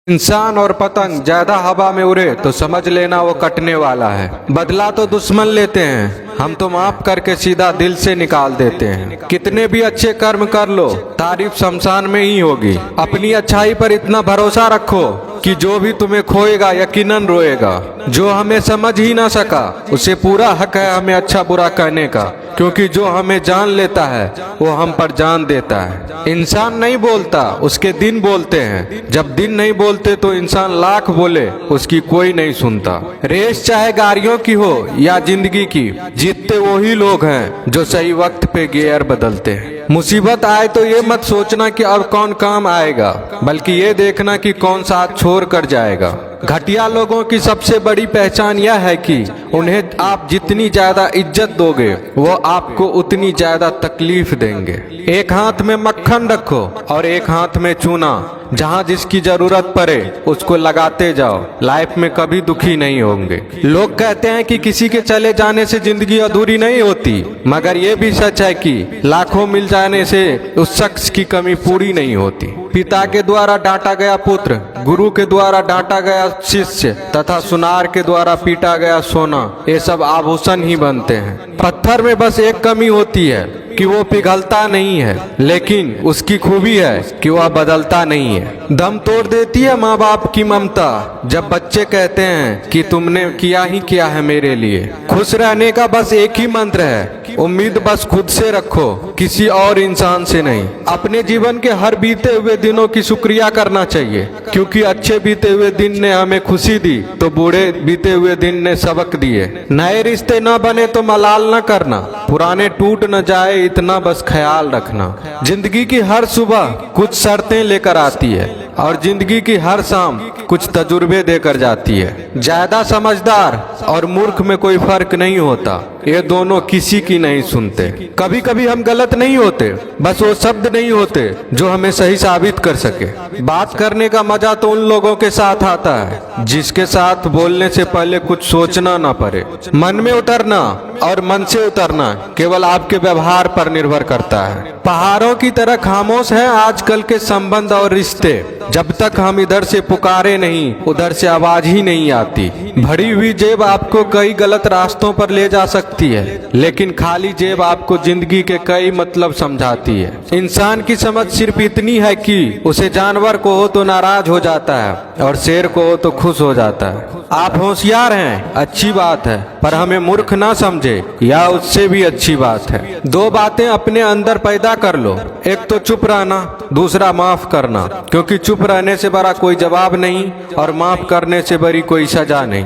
इंसान और पतंग ज्यादा हवा में उड़े तो समझ लेना वो कटने वाला है। बदला तो दुश्मन लेते हैं, हम तो माफ करके सीधा दिल से निकाल देते हैं। कितने भी अच्छे कर्म कर लो, तारीफ शमशान में ही होगी। अपनी अच्छाई पर इतना भरोसा रखो कि जो भी तुम्हें खोएगा यकीनन रोएगा। जो हमें समझ ही ना सका उसे पूरा हक है हमें अच्छा बुरा कहने का, क्योंकि जो हमें जान लेता है वो हम पर जान देता है। इंसान नहीं बोलता, उसके दिन बोलते हैं। जब दिन नहीं बोलते तो इंसान लाख बोले उसकी कोई नहीं सुनता। रेस चाहे गाड़ियों की हो या जिंदगी की, जीतते वही लोग हैं जो सही वक्त पे गियर बदलते हैं। मुसीबत आए तो ये मत सोचना कि अब कौन काम आएगा, बल्कि ये देखना कि कौन साथ छोड़ कर जाएगा। घटिया लोगों की सबसे बड़ी पहचान यह है कि उन्हें आप जितनी ज्यादा इज्जत दोगे वो आपको उतनी ज्यादा तकलीफ देंगे। एक हाथ में मक्खन रखो और एक हाथ में चूना। जहाँ जिसकी जरूरत पड़े उसको लगाते जाओ, लाइफ में कभी दुखी नहीं होंगे। लोग कहते हैं कि किसी के चले जाने से जिंदगी अधूरी नहीं होती, मगर ये भी सच है कि लाखों मिल जाने से उस शख्स की कमी पूरी नहीं होती। पिता के द्वारा डांटा गया पुत्र, गुरु के द्वारा डांटा गया शिष्य तथा सुनार के द्वारा पीटा गया सोना, ये सब आभूषण ही बनते हैं। पत्थर में बस एक कमी होती है कि वो पिघलता नहीं है, लेकिन उसकी खूबी है कि वह बदलता नहीं है। दम तोड़ देती है माँ बाप की ममता जब बच्चे कहते हैं कि तुमने किया ही क्या है मेरे लिए। खुश रहने का बस एक ही मंत्र है, उम्मीद बस खुद से रखो, किसी और इंसान से नहीं। अपने जीवन के हर बीते हुए दिनों की शुक्रिया करना चाहिए, क्योंकि अच्छे बीते हुए दिन ने हमें खुशी दी तो बुरे बीते हुए दिन ने सबक दिए। नए रिश्ते न बने तो मलाल न करना, पुराने टूट न जाए इतना बस ख्याल रखना। जिंदगी की हर सुबह कुछ शर्तें लेकर आती है और जिंदगी की हर शाम कुछ तजुर्बे देकर जाती है। ज्यादा समझदार और मूर्ख में कोई फर्क नहीं होता, ये दोनों किसी की नहीं सुनते। कभी कभी हम गलत नहीं होते, बस वो शब्द नहीं होते जो हमें सही साबित कर सके। बात करने का मजा तो उन लोगों के साथ आता है जिसके साथ बोलने से पहले कुछ सोचना ना पड़े। मन में उतरना और मन से उतरना केवल आपके व्यवहार पर निर्भर करता है। पहाड़ों की तरह खामोश है आजकल के संबंध और रिश्ते। जब तक हम इधर से पुकारे नहीं उधर से आवाज ही नहीं आती। भरी हुई जेब आपको कई गलत रास्तों पर ले जा सकती है, लेकिन खाली जेब आपको जिंदगी के कई मतलब समझाती है। इंसान की समझ सिर्फ इतनी है कि उसे जानवर को हो तो नाराज हो जाता है और शेर को हो तो खुश हो जाता है। आप होशियार हैं, अच्छी बात है, पर हमें मूर्ख ना समझे या उससे भी अच्छी बात है। दो बातें अपने अंदर पैदा कर लो, एक तो चुप रहना, दूसरा माफ करना, क्योंकि चुप रहने से बड़ा कोई जवाब नहीं और माफ करने से बड़ी कोई सजा नहीं।